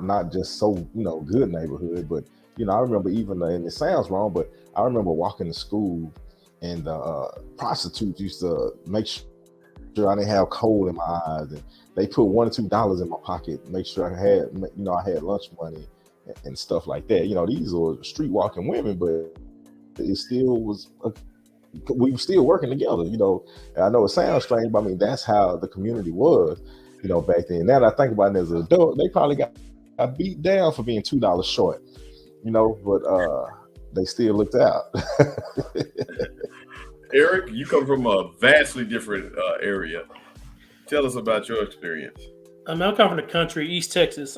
not just so, good neighborhood, but I remember even, and it sounds wrong, but I remember walking to school, and prostitutes used to make sure I didn't have coal in my eyes, and they put $1 or $2 in my pocket, make sure I had lunch money and stuff like that. These are street walking women, but it still was. We were still working together. And I know it sounds strange, but I mean that's how the community was, back then. Now that I think about it as an adult, they probably got beat down for being $2 short, but they still looked out. Eric, you come from a vastly different area. Tell us about your experience. I come from the country, East Texas.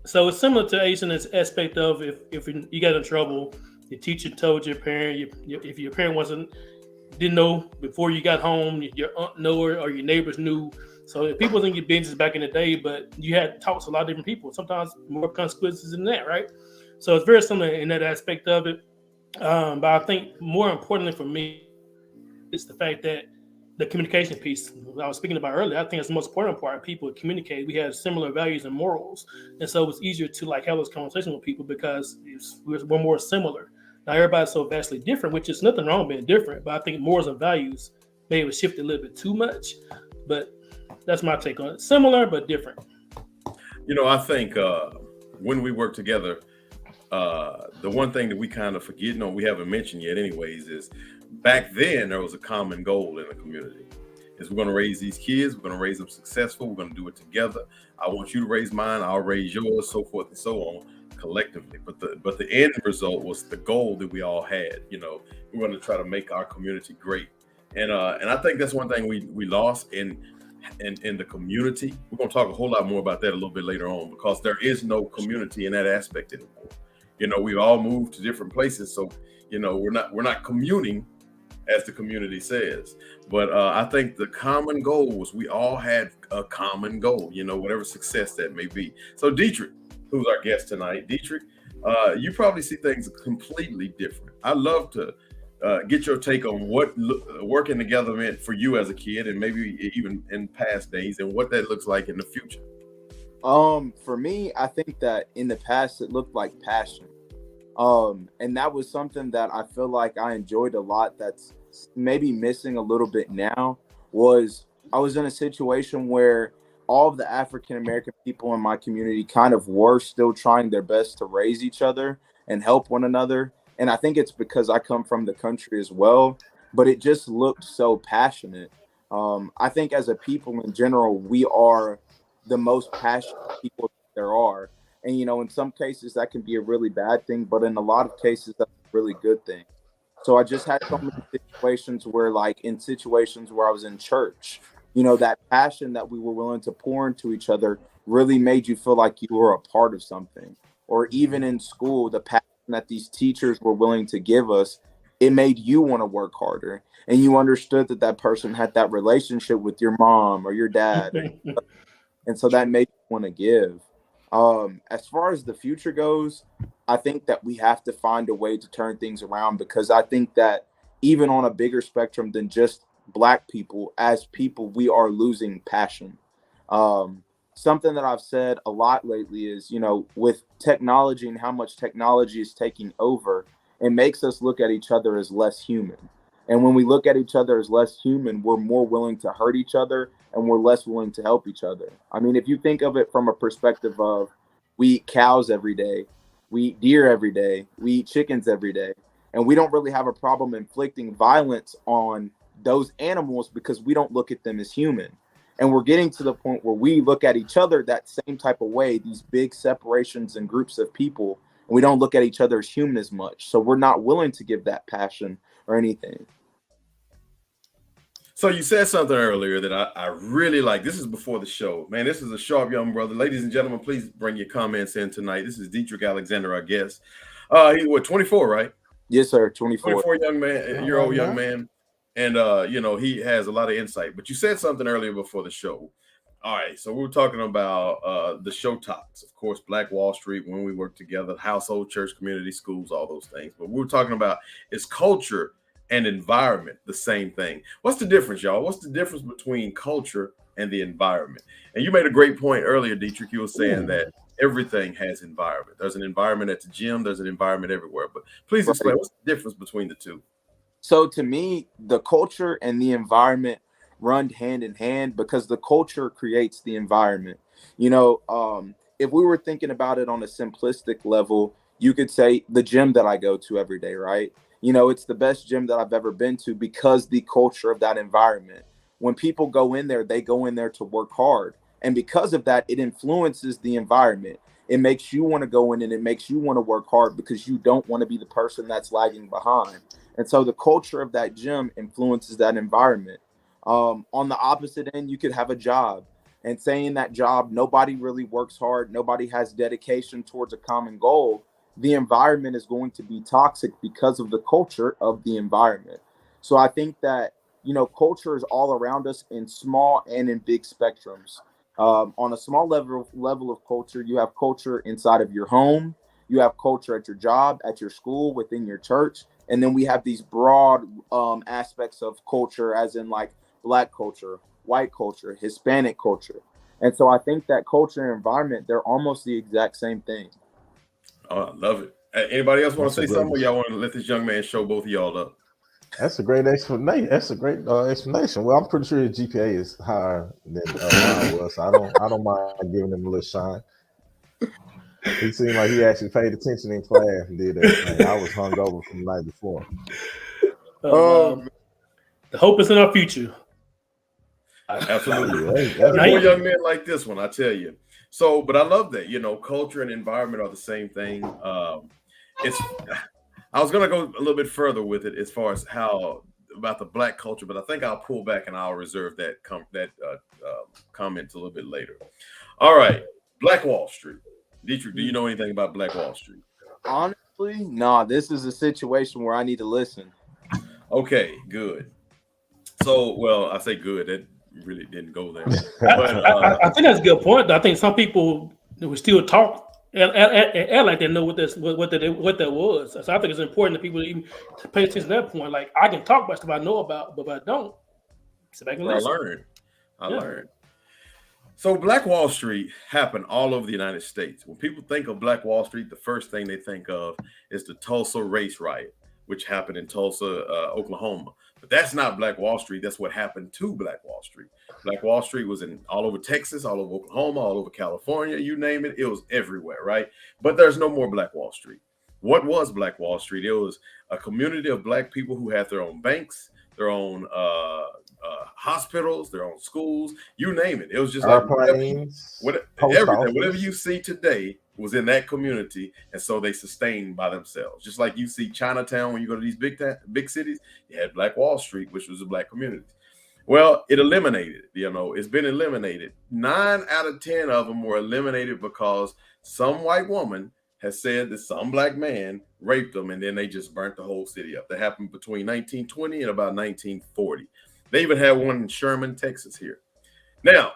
So it's similar to Ace in this aspect of if you got in trouble, your teacher told your parent. If your parent didn't know before you got home, your aunt knew or your neighbors knew. So people was in your business back in the day, but you had talks to a lot of different people. Sometimes more consequences than that, right? So it's very similar in that aspect of it. But I think more importantly for me, it's the fact that the communication piece I was speaking about earlier, I think it's the most important part. People communicate. We have similar values and morals. And so it's easier to have this conversation with people because we're more similar. Now everybody's so vastly different, which is nothing wrong with being different, but I think morals and values maybe have shifted a little bit too much. But that's my take on it. Similar, but different. I think when we work together, the one thing that we kind of forget, we haven't mentioned yet anyways, is back then there was a common goal in the community. Is we're going to raise these kids, we're going to raise them successful, we're going to do it together. I want you to raise mine, I'll raise yours, so forth and so on, collectively. But the end result was the goal that we all had. We're going to try to make our community great. And I think that's one thing we lost in the community. We're going to talk a whole lot more about that a little bit later on, because there is no community in that aspect anymore. We all moved to different places, so we're not communing as the community says. But I think the common goal was we all had a common goal, whatever success that may be. So Dietrich, who's our guest tonight, Dietrich, you probably see things completely different. I'd love to get your take on what working together meant for you as a kid, and maybe even in past days, and what that looks like in the future. For me, I think that in the past it looked like passion. And that was something that I feel like I enjoyed a lot that's maybe missing a little bit now. I was in a situation where all of the African American people in my community kind of were still trying their best to raise each other and help one another. And I think it's because I come from the country as well, but it just looked so passionate. I think as a people in general, we are the most passionate people there are. And, in some cases that can be a really bad thing, but in a lot of cases, that's a really good thing. So I just had so many situations where I was in church, that passion that we were willing to pour into each other really made you feel like you were a part of something. Or even in school, the passion that these teachers were willing to give us, it made you want to work harder. And you understood that person had that relationship with your mom or your dad. And so that made you want to give. As far as the future goes, I think that we have to find a way to turn things around, because I think that even on a bigger spectrum than just Black people, as people, we are losing passion. Something that I've said a lot lately is, with technology and how much technology is taking over, it makes us look at each other as less human. And when we look at each other as less human, we're more willing to hurt each other and we're less willing to help each other. I mean, if you think of it from a perspective of we eat cows every day, we eat deer every day, we eat chickens every day, and we don't really have a problem inflicting violence on those animals because we don't look at them as human. And we're getting to the point where we look at each other that same type of way, these big separations and groups of people, and we don't look at each other as human as much. So we're not willing to give that passion or anything. So you said something earlier that I really like. This is before the show. Man, this is a sharp young brother. Ladies and gentlemen, please bring your comments in tonight. This is Dietrich Alexander, our guest. He's 24, right? Yes, sir. 24 young man, year-old young man. And, he has a lot of insight. But you said something earlier before the show. All right, so we were talking about the show topics. Of course, Black Wall Street, when we work together, household, church, community, schools, all those things. But we were talking about is culture and environment the same thing? What's the difference, y'all? What's the difference between culture and the environment? And you made a great point earlier, Dietrich. You were saying that everything has environment. There's an environment at the gym. There's an environment everywhere. But please Right. explain, what's the difference between the two? So to me, the culture and the environment run hand in hand because the culture creates the environment. If we were thinking about it on a simplistic level, you could say the gym that I go to every day, right? It's the best gym that I've ever been to because the culture of that environment. When people go in there, they go in there to work hard. And because of that, it influences the environment. It makes you want to go in and it makes you want to work hard because you don't want to be the person that's lagging behind. And so the culture of that gym influences that environment. On the opposite end, you could have a job, and saying that job, nobody really works hard, nobody has dedication towards a common goal. The environment is going to be toxic because of the culture of the environment. So I think that, culture is all around us in small and in big spectrums. On a small level of culture, you have culture inside of your home, you have culture at your job, at your school, within your church. And then we have these broad aspects of culture, as in like Black culture, white culture, Hispanic culture. And so I think that culture and environment, they're almost the exact same thing. Oh, I love it. Anybody else want to That's a say great, something, or y'all want to let this young man show both of y'all up? that's a great explanation. That's a great explanation. Well, I'm pretty sure his GPA is higher than mine was. So I don't mind giving him a little shine. He seemed like he actually paid attention in class and did everything. I was hungover from the night before. Well, the hope is in our future. Absolutely. Yeah, that's More Nice. young men like this one, I tell you. So, but I love that. Culture and environment are the same thing. It's. I was gonna go a little bit further with it as far as how about the Black culture, but I think I'll pull back and I'll reserve that comment a little bit later. All right, Black Wall Street. Dietrich, do you know anything about Black Wall Street? Honestly, nah, this is a situation where I need to listen. Okay, good. So, well, I say good. That really didn't go there. But I think that's a good point. I think some people would still talk and like they know what that was. So I think it's important that people even pay attention to that point. Like I can talk about stuff I know about, but if I don't, sit back and I listen. learned. I Yeah. learned. So Black Wall Street happened all over the United States. When people think of Black Wall Street, the first thing they think of is the Tulsa race riot, which happened in Tulsa, Oklahoma. But that's not Black Wall Street. That's what happened to Black Wall Street. Black Wall Street was in all over Texas, all over Oklahoma, all over California, you name it. It was everywhere, right? But there's no more Black Wall Street. What was Black Wall Street? It was a community of Black people who had their own banks, their own hospitals, their own schools, you name it. It was just like Airplanes, post everything, whatever office. you see today was in that community, and so they sustained by themselves. Just like you see Chinatown when you go to these big cities, you had Black Wall Street, which was a Black community. Well, it eliminated. It's been eliminated. 9 out of 10 of them were eliminated because some white woman has said that some Black man raped them, and then they just burnt the whole city up. That happened between 1920 and about 1940. They even had one in Sherman, Texas here. Now,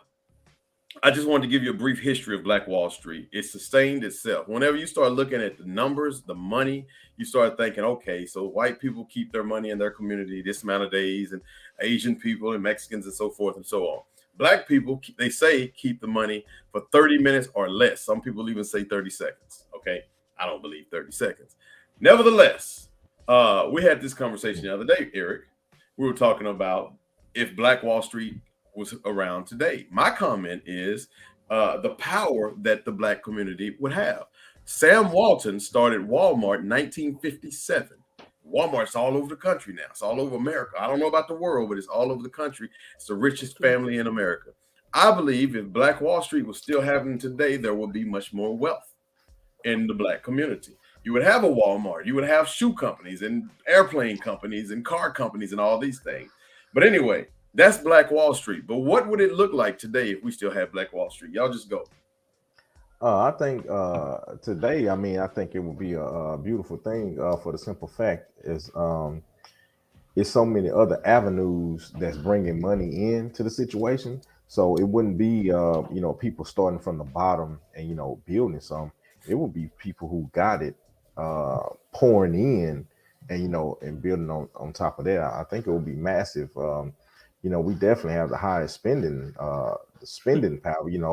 I just wanted to give you a brief history of Black Wall Street. It sustained itself. Whenever you start looking at the numbers, the money, you start thinking, okay, so white people keep their money in their community this amount of days, and Asian people and Mexicans and so forth and so on. Black people, they say, keep the money for 30 minutes or less. Some people even say 30 seconds. Okay, I don't believe 30 seconds. Nevertheless, we had this conversation the other day, Eric. We were talking about if Black Wall Street was around today. My comment is the power that the Black community would have. Sam Walton started Walmart in 1957. Walmart's all over the country now. It's all over America. I don't know about the world, but it's all over the country. It's the richest family in America. I believe if Black Wall Street was still happening today, there would be much more wealth in the Black community. You would have a Walmart. You would have shoe companies and airplane companies and car companies and all these things. But anyway, that's Black Wall Street. But what would it look like today if we still had Black Wall Street? Y'all just go. I think today, I think it would be a beautiful thing for the simple fact is it's so many other avenues that's bringing money into the situation. So it wouldn't be people starting from the bottom and building some. It would be people who got it pouring in and building on top of that. I think it would be massive. We definitely have the highest spending power.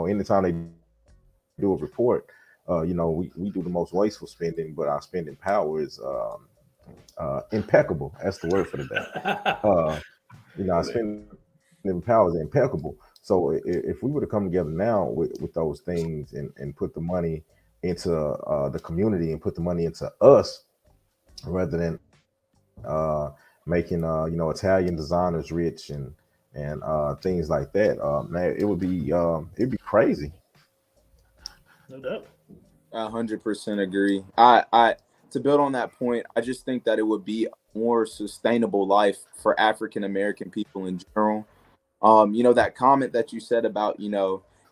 Anytime they do a report, we do the most wasteful spending, but our spending power is impeccable. That's the word for the day. Our spending power is impeccable. So if we were to come together now with those things and put the money into the community and put the money into us rather than making Italian designers rich and things like that, man, it'd be crazy. No doubt. 100% agree. I to build on that point, I just think that it would be a more sustainable life for African American people in general. That comment that you said about, in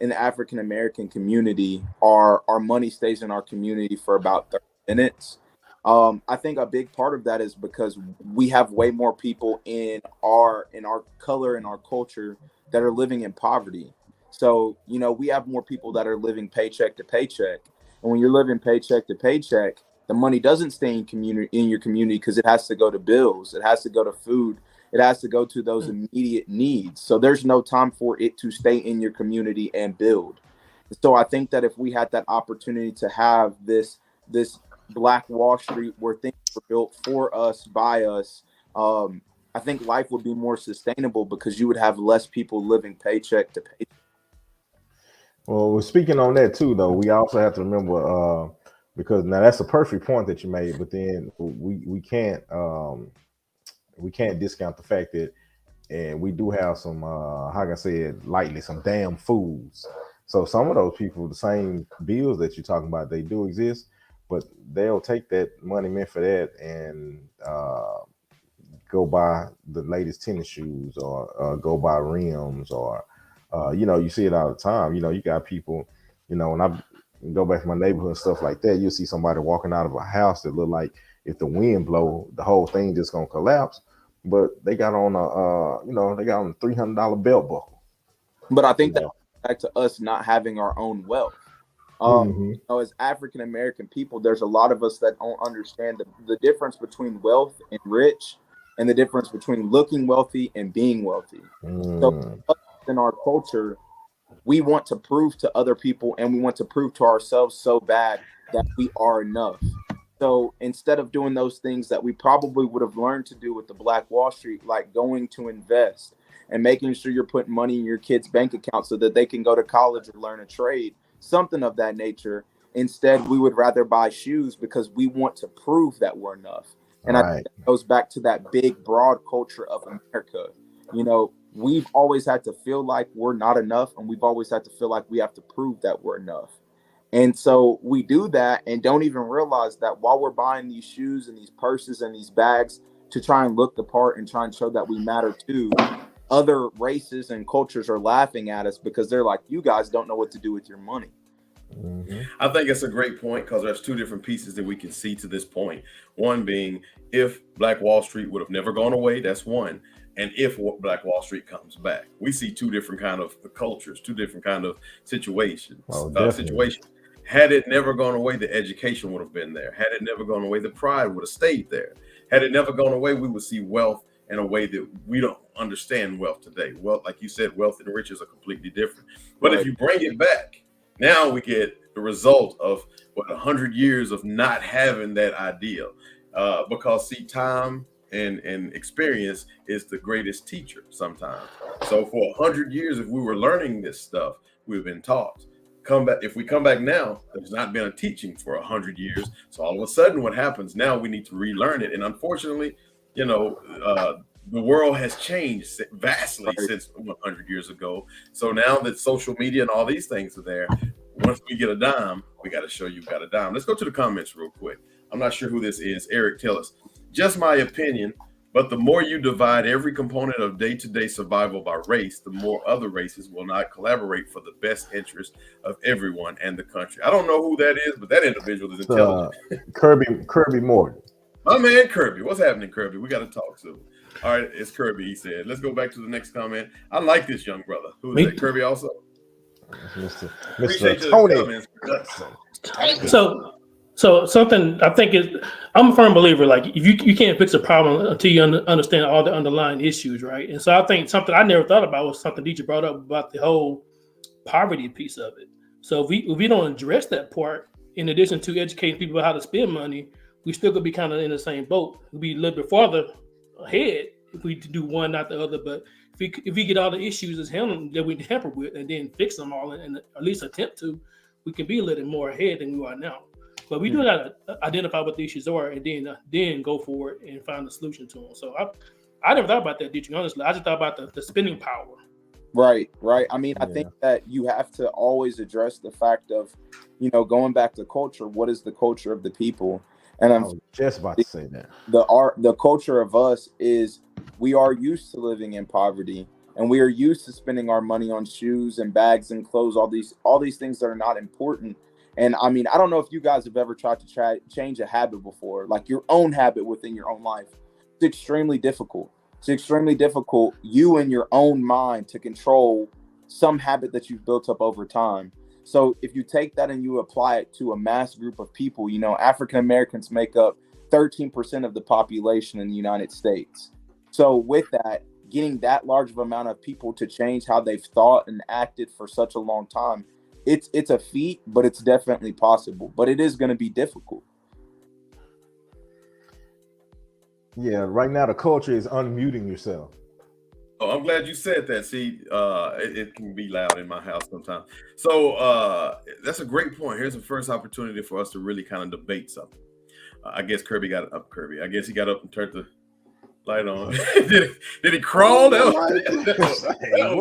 the African American community, our money stays in our community for about 30 minutes. I think a big part of that is because we have way more people in our color and our culture that are living in poverty. So, we have more people that are living paycheck to paycheck. And when you're living paycheck to paycheck, the money doesn't stay in your community because it has to go to bills, it has to go to food, it has to go to those immediate needs. So there's no time for it to stay in your community and build. So I think that if we had that opportunity to have this Black Wall Street where things were built for us, by us, I think life would be more sustainable because you would have less people living paycheck to paycheck. Well, speaking on that too, though, we also have to remember because now that's a perfect point that you made, but then we can't discount the fact that, and we do have some how can I say it lightly, some damn fools. So some of those people, the same bills that you're talking about, they do exist, but they'll take that money meant for that and go buy the latest tennis shoes or go buy rims or you see it all the time. You got people, when I go back to my neighborhood and stuff like that, you'll see somebody walking out of a house that look like if the wind blow, the whole thing just gonna collapse. But they got on they got on a $300 belt buckle. But I think that's back to us not having our own wealth. As African American people, there's a lot of us that don't understand the difference between wealth and rich, and the difference between looking wealthy and being wealthy. So in our culture, we want to prove to other people and we want to prove to ourselves so bad that we are enough. So instead of doing those things that we probably would have learned to do with the Black Wall Street, like going to invest and making sure you're putting money in your kids' bank account so that they can go to college or learn a trade, something of that nature, instead we would rather buy shoes because we want to prove that we're enough. And I think that goes back to that big, broad culture of America. We've always had to feel like we're not enough, and we've always had to feel like we have to prove that we're enough. And so we do that and don't even realize that while we're buying these shoes and these purses and these bags to try and look the part and try and show that we matter too, other races and cultures are laughing at us because they're like, you guys don't know what to do with your money. I think it's a great point because there's two different pieces that we can see to this point. One being, if Black Wall Street would have never gone away, that's one. And if Black Wall Street comes back, we see two different kind of cultures, two different kind of situations. Had it never gone away, the education would have been there. Had it never gone away, the pride would have stayed there. Had it never gone away, we would see wealth in a way that we don't understand wealth today. Well, like you said, wealth and riches are completely different. But if you bring it back, now we get the result of 100 years of not having that ideal. Because see, time and experience is the greatest teacher sometimes. So for 100 years, if we were learning this stuff, we've been taught. If we come back now, there's not been a teaching for 100 years. So all of a sudden, what happens now? We need to relearn it. And unfortunately, the world has changed vastly since 100 years ago. So now that social media and all these things are there, once we get a dime, we got to show you got a dime. Let's go to the comments real quick. I'm not sure who this is. Eric, tell us. Just my opinion, but the more you divide every component of day-to-day survival by race, the more other races will not collaborate for the best interest of everyone and the country. I don't know who that is, but that individual is intelligent. Kirby Morgan. My man Kirby. What's happening, Kirby? We got to talk soon. All right, it's Kirby, he said. Let's go back to the next comment. I like this young brother. Who is that? Kirby also? Mr. Tony. So something I think is, I'm a firm believer, like if you can't fix a problem until you understand all the underlying issues, right? And so I think something I never thought about was something Deidre brought up about the whole poverty piece of it. So if we don't address that part, in addition to educating people how to spend money, we still could be kind of in the same boat. We'll be a little bit farther ahead if we do one, not the other. But if we get all the issues that's handled that we hamper with, and then fix them all, and at least attempt to, we can be a little more ahead than we are now. But we do got to identify what the issues are, and then go forward and find a solution to them. So I never thought about that, Dietrich. Honestly, I just thought about the spending power. Right. I mean, I think that you have to always address the fact of, going back to culture. What is the culture of the people? And I'm just about to say that the culture of us is we are used to living in poverty, and we are used to spending our money on shoes and bags and clothes, all these things that are not important. And I mean, I don't know if you guys have ever tried to change a habit before, like your own habit within your own life. It's extremely difficult. It's extremely difficult, you in your own mind, to control some habit that you've built up over time. So if you take that and you apply it to a mass group of people, African Americans make up 13% of the population in the United States. So with that, getting that large of amount of people to change how they've thought and acted for such a long time, it's a feat, but it's definitely possible. But it is going to be difficult. Yeah, right now the culture is unmuting yourself. Oh, I'm glad you said that. See, it can be loud in my house sometimes. So that's a great point. Here's the first opportunity for us to really kind of debate something. I guess Kirby got up. I guess he got up and turned the light on. did he crawl? That was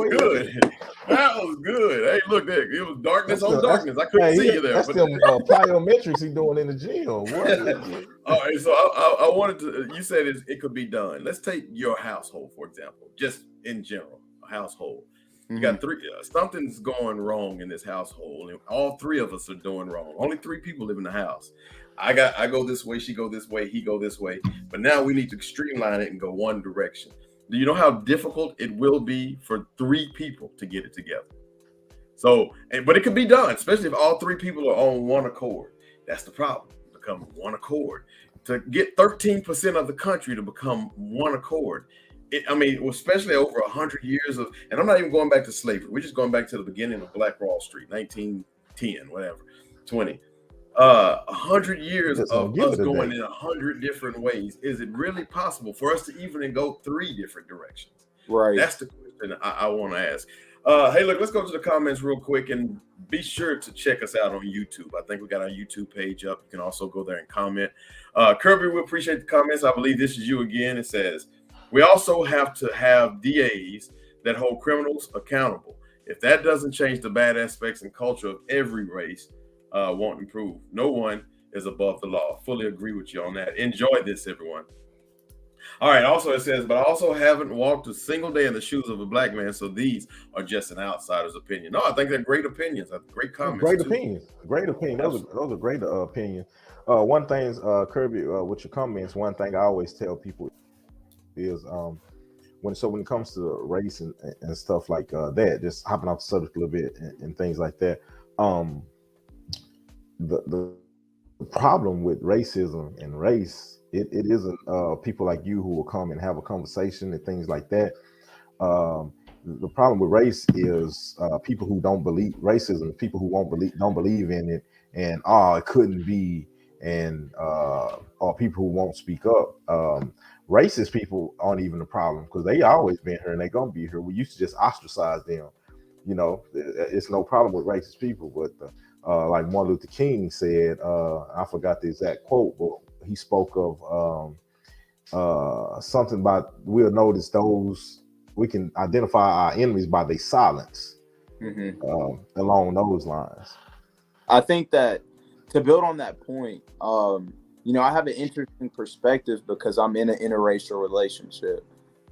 good. That was good. Hey, look there. It was darkness on darkness. I couldn't see you there. That's them plyometrics he doing in the gym. What? All right. So I wanted to. You said it could be done. Let's take your household, for example, just in general, a household. You got three. Something's going wrong in this household, and all three of us are doing wrong. Only three people live in the house. I go this way, she go this way, he go this way. But now we need to streamline it and go one direction. Do you know how difficult it will be for three people to get it together? So, but it can be done, especially if all three people are on one accord. That's the problem. Become one accord. To get 13% of the country to become one accord. Especially over 100 years of, and I'm not even going back to slavery. We're just going back to the beginning of Black Wall Street, 1910, whatever, 20. 100 years of us going in 100 different ways. Is it really possible for us to even go three different directions? Right. That's the question I want to ask. Hey, look, let's go to the comments real quick, and be sure to check us out on YouTube. I think we got our YouTube page up. You can also go there and comment. Kirby, we appreciate the comments. I believe this is you again. It says, we also have to have DAs that hold criminals accountable. If that doesn't change the bad aspects and culture of every race, won't improve. No one is above the law. Fully agree with you on that. Enjoy this, everyone. All right. Also, it says, but I also haven't walked a single day in the shoes of a black man, so these are just an outsider's opinion. No, I think they're great opinions. Great comments. Great opinion. Those are great opinions. One thing, Kirby, with your comments, one thing I always tell people is when it comes to race and stuff like that, just hopping off the subject a little bit and things like that. The problem with racism and race, it isn't people like you who will come and have a conversation and things like that. The problem with race is people who don't believe racism, people who don't believe in it, and it couldn't be, and or people who won't speak up. Racist people aren't even a problem because they always been here and they're gonna be here. We used to just ostracize them. It's no problem with racist people, but like Martin Luther King said, I forgot the exact quote, but he spoke of something about we'll notice those, we can identify our enemies by their silence, along those lines. I think that to build on that point, I have an interesting perspective because I'm in an interracial relationship.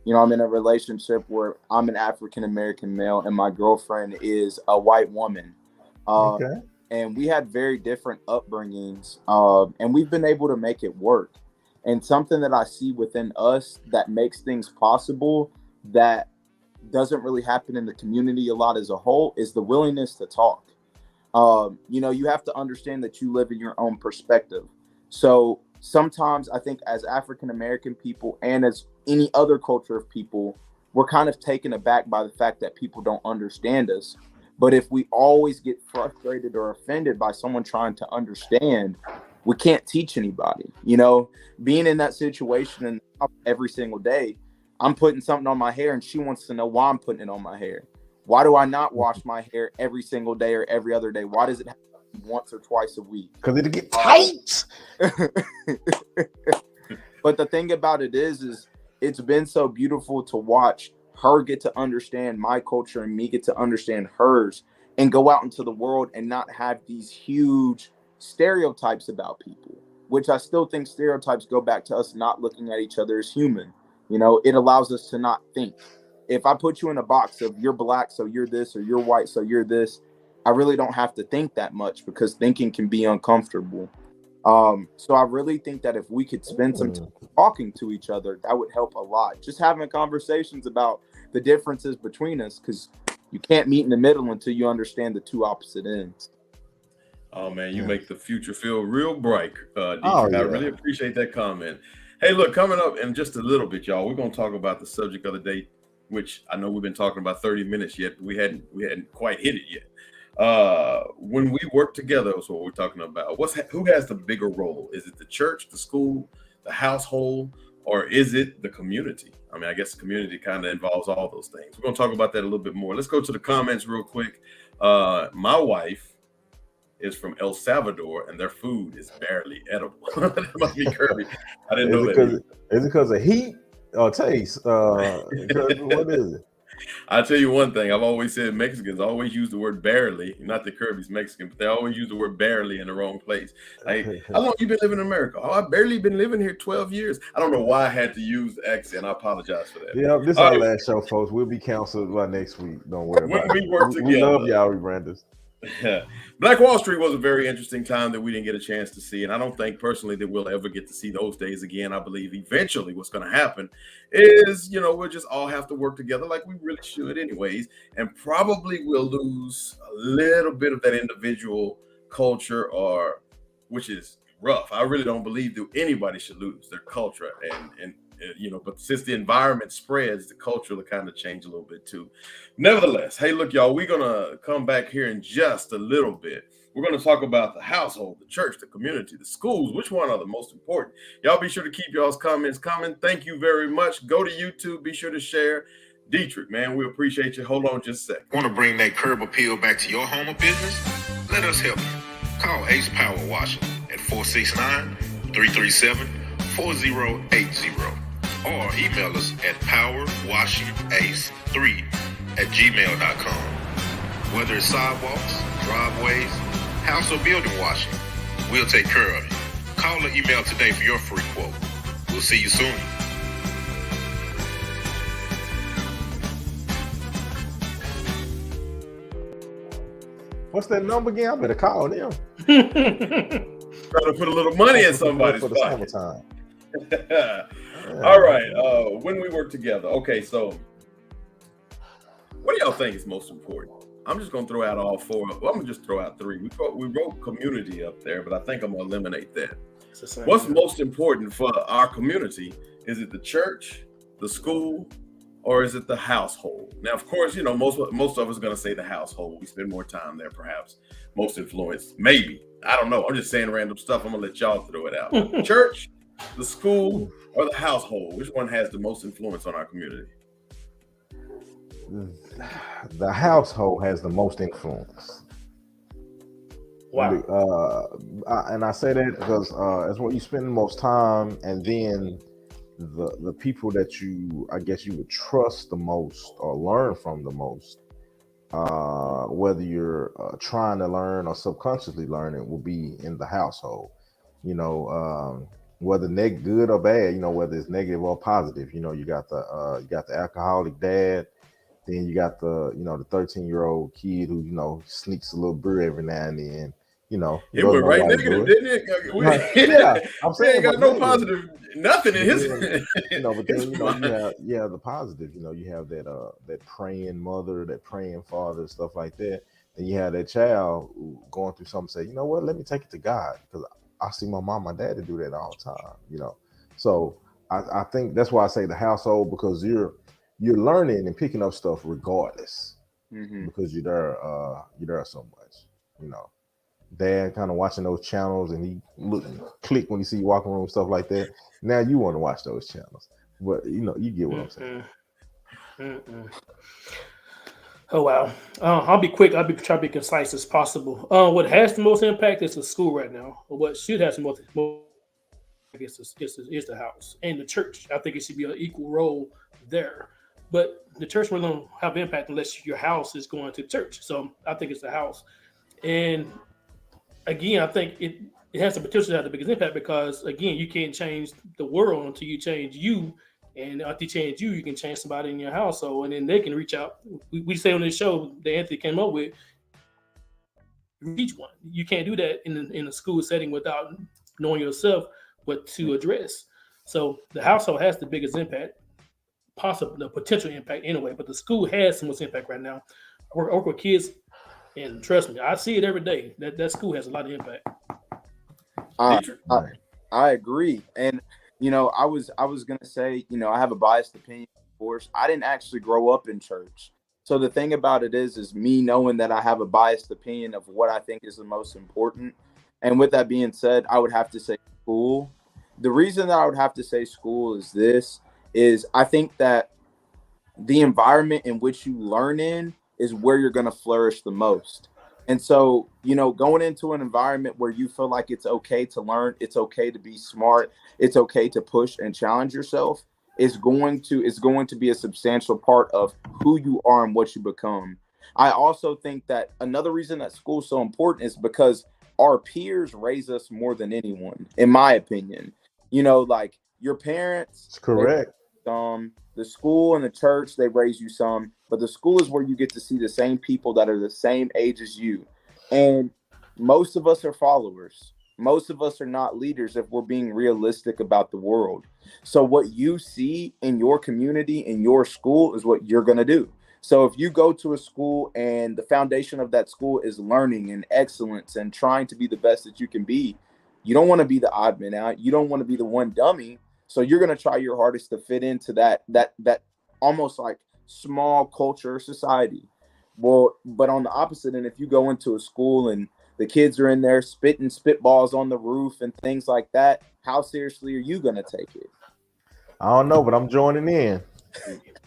I'm in a relationship where I'm an African American male and my girlfriend is a white woman. Okay. And we had very different upbringings, and we've been able to make it work. And something that I see within us that makes things possible that doesn't really happen in the community a lot as a whole is the willingness to talk. You have to understand that you live in your own perspective. So sometimes I think as African American people and as any other culture of people, we're kind of taken aback by the fact that people don't understand us. But if we always get frustrated or offended by someone trying to understand, we can't teach anybody. You know, being in that situation and every single day, I'm putting something on my hair and she wants to know why I'm putting it on my hair. Why do I not wash my hair every single day or every other day? Why does it happen once or twice a week? Because it'll get tight. But the thing about it is it's been so beautiful to watch her get to understand my culture and me get to understand hers and go out into the world and not have these huge stereotypes about people, which I still think stereotypes go back to us not looking at each other as human. You know, it allows us to not think. If I put you in a box of you're black, so you're this, or you're white, so you're this, I really don't have to think that much because thinking can be uncomfortable. So I really think that if we could spend some time talking to each other, that would help a lot. Just having conversations about the differences between us, because you can't meet in the middle until you understand the two opposite ends. Oh man, you make the future feel real bright, Dietrich. Oh, yeah. I really appreciate that comment. Hey, look, coming up in just a little bit, y'all, we're gonna talk about the subject of the day, which I know we've been talking about 30 minutes yet, but we hadn't quite hit it yet. When we work together is what we're talking about. Who has the bigger role? Is it the church, the school, the household, or is it the community? I mean, I guess the community kind of involves all those things. We're going to talk about that a little bit more. Let's go to the comments real quick. My wife is from El Salvador, and their food is barely edible. That must be Kirby. I didn't know that. Is it because of heat or taste? What is it? I'll tell you one thing. I've always said Mexicans always use the word barely. Not that Kirby's Mexican, but they always use the word barely in the wrong place. Like, how long you been living in America? Oh, I've barely been living here 12 years. I don't know why I had to use the accent. I apologize for that. Yeah, this is our last show, folks. We'll be canceled by next week. Don't worry about it. We work together. We love y'all, rebranders. Black Wall Street was a very interesting time that we didn't get a chance to see, and I don't think personally that we'll ever get to see those days again. I believe eventually what's going to happen is, we'll just all have to work together like we really should anyways, and probably we'll lose a little bit of that individual culture, which is rough. I really don't believe that anybody should lose their culture, and but since the environment spreads, the culture will kind of change a little bit too. Nevertheless, hey, look, y'all, we're going to come back here in just a little bit. We're going to talk about the household, the church, the community, the schools. Which one are the most important? Y'all be sure to keep y'all's comments coming. Thank you very much. Go to YouTube. Be sure to share. Dietrich, man, we appreciate you. Hold on just a sec. Want to bring that curb appeal back to your home or business? Let us help you. Call Ace Power Washing at 469-337-4080. Or email us at powerwashingace3@gmail.com. Whether it's sidewalks, driveways, house or building washing, we'll take care of you. Call or email today for your free quote. We'll see you soon. What's that number again? I better call them. Trying to put a little money in somebody's for the pocket. summertime. All right. When we work together. Okay, so what do y'all think is most important? I'm just gonna throw out all four. Well, I'm gonna just throw out three. We wrote community up there, but I think I'm gonna eliminate that. What's most important for our community? Is it the church, the school, or is it the household? Now, of course, most of us are gonna say the household. We spend more time there, perhaps. Most influence, maybe. I don't know. I'm just saying random stuff. I'm gonna let y'all throw it out. Church, the school, or the household? Which one has the most influence on our community? The household has the most influence. Wow. And I say that because it's what you spend the most time, and then the people that you would trust the most or learn from the most, whether you're trying to learn or subconsciously learning, will be in the household. Whether good or bad, whether it's negative or positive. You got the alcoholic dad, then you got the 13-year-old kid who sneaks a little beer every now and then. It went right negative, didn't it? Yeah, I'm saying ain't got no positive, nothing in his. But then you have the positive. You have that praying mother, that praying father, stuff like that. Then you have that child going through something. Say, you know what? Let me take it to God, because I see my mom, my dad do that all the time. So I think that's why I say the household, because you're learning and picking up stuff regardless. because you're there so much. You know, dad kind of watching those channels, and he click when he see you walking around, stuff like that. Now you want to watch those channels, but you know, you get what I'm saying. Oh wow! I'll be quick. Try to be concise as possible. What has the most impact is the school right now. Or what should have the most I guess is the house and the church. I think it should be an equal role there. But the church really don't have impact unless your house is going to church. So I think it's the house. And again, I think it has the potential to have the biggest impact because again, you can't change the world until you change you. And after you change you can change somebody in your household, and then they can reach out. We say on this show that Anthony came up with, reach one. You can't do that in a school setting without knowing yourself what to address. So the household has the biggest impact, possible the potential impact anyway. But the school has the most impact right now. I work with kids, and trust me, I see it every day. That school has a lot of impact. I agree, and you know, I was gonna say, you know, I have a biased opinion. Of course, I didn't actually grow up in church. So the thing about it is me knowing that I have a biased opinion of what I think is the most important. And with that being said, I would have to say school. The reason that I would have to say school is I think that the environment in which you learn in is where you're going to flourish the most. And so, you know, going into an environment where you feel like it's okay to learn, it's okay to be smart, it's okay to push and challenge yourself, is going to be a substantial part of who you are and what you become. I also think that another reason that school is so important is because our peers raise us more than anyone, in my opinion. You know, like your parents. It's correct. The school and the church, they raise you some, but the school is where you get to see the same people that are the same age as you. And most of us are followers. Most of us are not leaders if we're being realistic about the world. So what you see in your community, in your school, is what you're going to do. So if you go to a school and the foundation of that school is learning and excellence and trying to be the best that you can be, you don't want to be the odd man out. You don't want to be the one dummy. So you're going to try your hardest to fit into that almost like small culture society. Well, but on the opposite end, if you go into a school and the kids are in there spitting spitballs on the roof and things like that, how seriously are you going to take it? I don't know, but I'm joining in.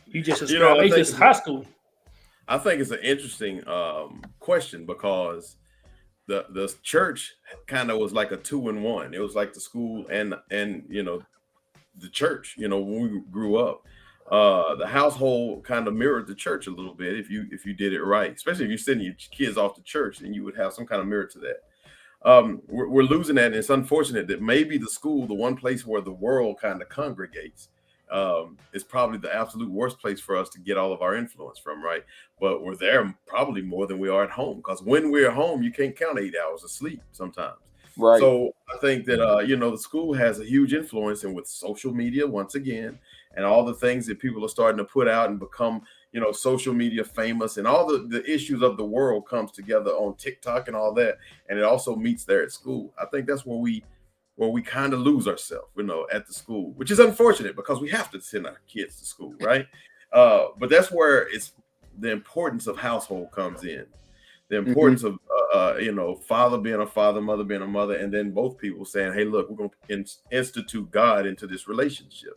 You just it's just high school. I think it's an interesting question because the church kind of was like a 2-in-1. It was like the school and you know, the church, you know, when we grew up, the household kind of mirrored the church a little bit if you did it right, especially if you're sending your kids off to church, and you would have some kind of mirror to that. We're losing that, and it's unfortunate that maybe the school, the one place where the world kind of congregates, is probably the absolute worst place for us to get all of our influence from, right? But we're there probably more than we are at home, because when we're home, you can't count 8 hours of sleep sometimes. Right. So I think that, you know, the school has a huge influence, and with social media, once again, and all the things that people are starting to put out and become, you know, social media famous, and all the issues of the world comes together on TikTok and all that. And it also meets there at school. I think that's where we kind of lose ourselves, you know, at the school, which is unfortunate because we have to send our kids to school, right? But that's where it's the importance of household comes in. The importance of, you know, father being a father, mother being a mother, and then both people saying, hey, look, we're going to institute God into this relationship.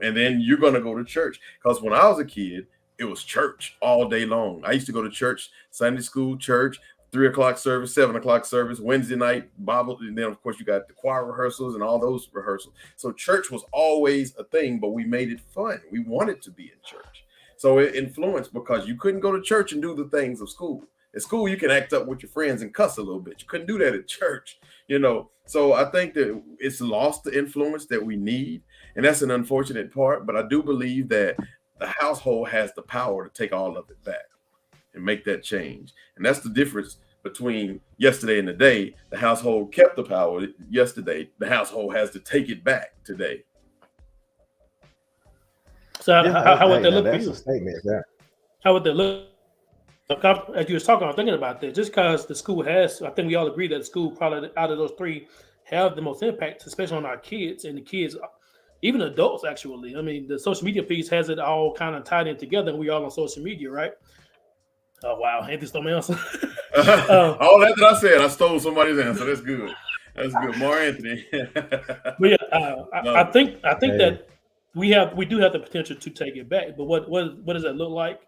And then you're going to go to church. Because when I was a kid, it was church all day long. I used to go to church, Sunday school, church, 3 o'clock service, 7 o'clock service, Wednesday night, Bible. And then, of course, you got the choir rehearsals and all those rehearsals. So church was always a thing, but we made it fun. We wanted to be in church. So it influenced, because you couldn't go to church and do the things of school. At school, you can act up with your friends and cuss a little bit. You couldn't do that at church, you know. So I think that it's lost the influence that we need, and that's an unfortunate part. But I do believe that the household has the power to take all of it back and make that change. And that's the difference between yesterday and today. The household kept the power yesterday. The household has to take it back today. So how would that look for That's you? a statement. Yeah. How would that look? As you was talking, I'm thinking about that. Just because the school has, I think we all agree that the school probably out of those three have the most impact, especially on our kids and the kids, even adults. Actually, I mean, the social media piece has it all kind of tied in together, and we all on social media, right? Oh wow, Anthony stole my answer. All that I said, I stole somebody's answer. That's good. That's good. More Anthony. But yeah, I think Hey. that we do have the potential to take it back. But what does that look like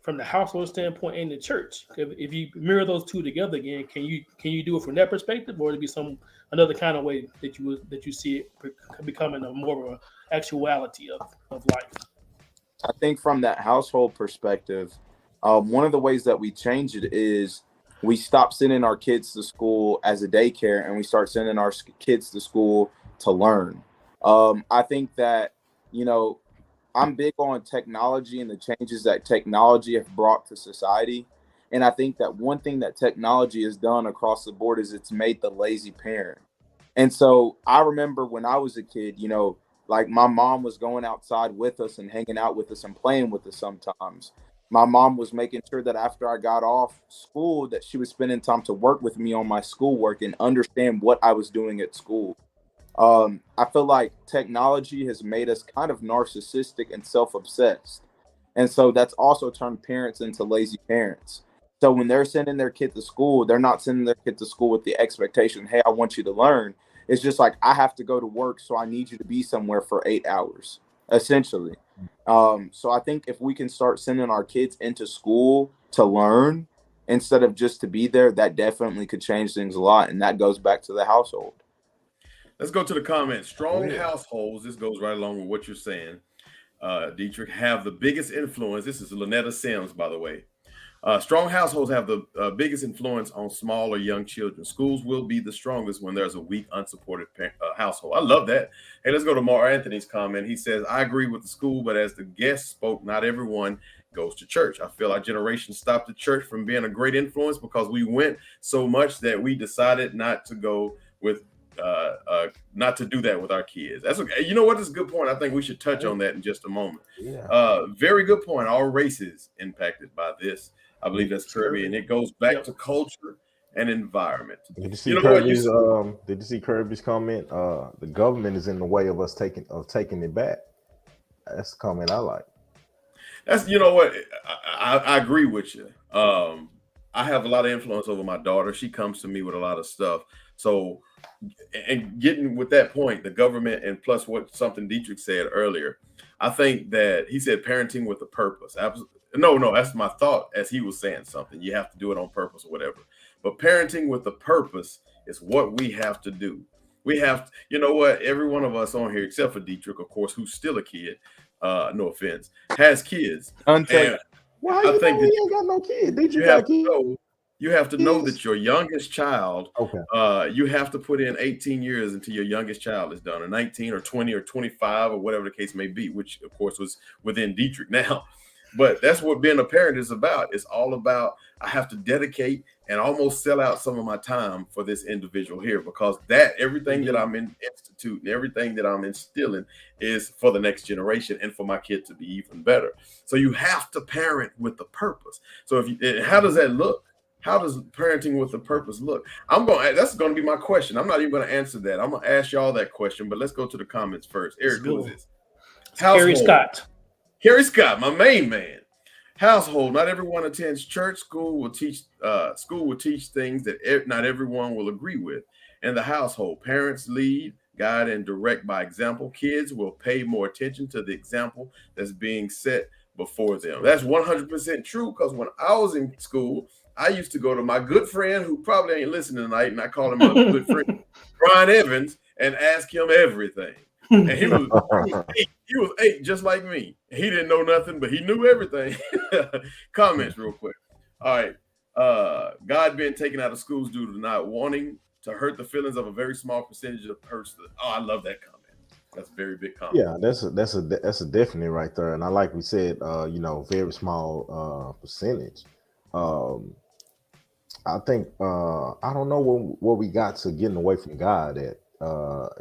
from the household standpoint and the church? If you mirror those two together again, can you do it from that perspective, or to be another kind of way that you see it becoming a more of an actuality of life? I think from that household perspective, one of the ways that we change it is we stop sending our kids to school as a daycare and we start sending our kids to school to learn. I think that, you know, I'm big on technology and the changes that technology have brought to society. And I think that one thing that technology has done across the board is it's made the lazy parent. And so I remember when I was a kid, you know, like my mom was going outside with us and hanging out with us and playing with us sometimes. My mom was making sure that after I got off school that she was spending time to work with me on my schoolwork and understand what I was doing at school. I feel like technology has made us kind of narcissistic and self-obsessed. And so that's also turned parents into lazy parents. So when they're sending their kid to school, they're not sending their kid to school with the expectation, hey, I want you to learn. It's just like, I have to go to work, so I need you to be somewhere for 8 hours, essentially. So I think if we can start sending our kids into school to learn instead of just to be there, that definitely could change things a lot. And that goes back to the household. Let's go to the comments. Strong households, this goes right along with what you're saying, Dietrich, have the biggest influence. This is Lynetta Sims, by the way. Strong households have the biggest influence on small or young children. Schools will be the strongest when there's a weak, unsupported household. I love that. Hey, let's go to Mar Anthony's comment. He says, I agree with the school, but as the guest spoke, not everyone goes to church. I feel our generation stopped the church from being a great influence because we went so much that we decided not to go with not to do that with our kids. That's okay. You know what? That's a good point. I think we should touch on that in just a moment. Very good point. All races impacted by this. I believe that's Kirby, and it goes back to culture and environment. Did you see Kirby's? Did you see Kirby's comment? The government is in the way of us taking it back. That's the comment I like. That's, you know what, I agree with you. I have a lot of influence over my daughter. She comes to me with a lot of stuff. So, and getting with that point, the government, and plus what something Dietrich said earlier, I think that he said parenting with a purpose. No, that's my thought as he was saying something. You have to do it on purpose or whatever. But parenting with a purpose is what we have to do. We have to, you know what, every one of us on here, except for Dietrich, of course, who's still a kid, no offense, has kids. Why you think he ain't got no kid? Dietrich got kids. You have to know that your youngest child, you have to put in 18 years until your youngest child is done, or 19 or 20 or 25 or whatever the case may be, which of course was within Dietrich now. But that's what being a parent is about. It's all about, I have to dedicate and almost sell out some of my time for this individual here, because that everything that I'm instituting, everything that I'm instilling is for the next generation and for my kid to be even better. So you have to parent with a purpose. So how does that look? How does parenting with a purpose look? That's going to be my question. I'm not even going to answer that. I'm going to ask y'all that question, but let's go to the comments first. Eric, who is this? Carrie Scott. Carrie Scott, my main man. Household. Not everyone attends church. School will teach things that not everyone will agree with. In the household, parents lead, guide, and direct by example. Kids will pay more attention to the example that's being set before them. That's 100% true, because when I was in school, I used to go to my good friend, who probably ain't listening tonight, and I call him a good friend, Brian Evans, and ask him everything. And he was eight, just like me. He didn't know nothing, but he knew everything. Comments real quick. All right. God being taken out of schools due to not wanting to hurt the feelings of a very small percentage of person. Oh, I love that comment. That's a very big comment. Yeah, that's a definite right there. And I like we said, very small percentage. I think I don't know where we got to getting away from God at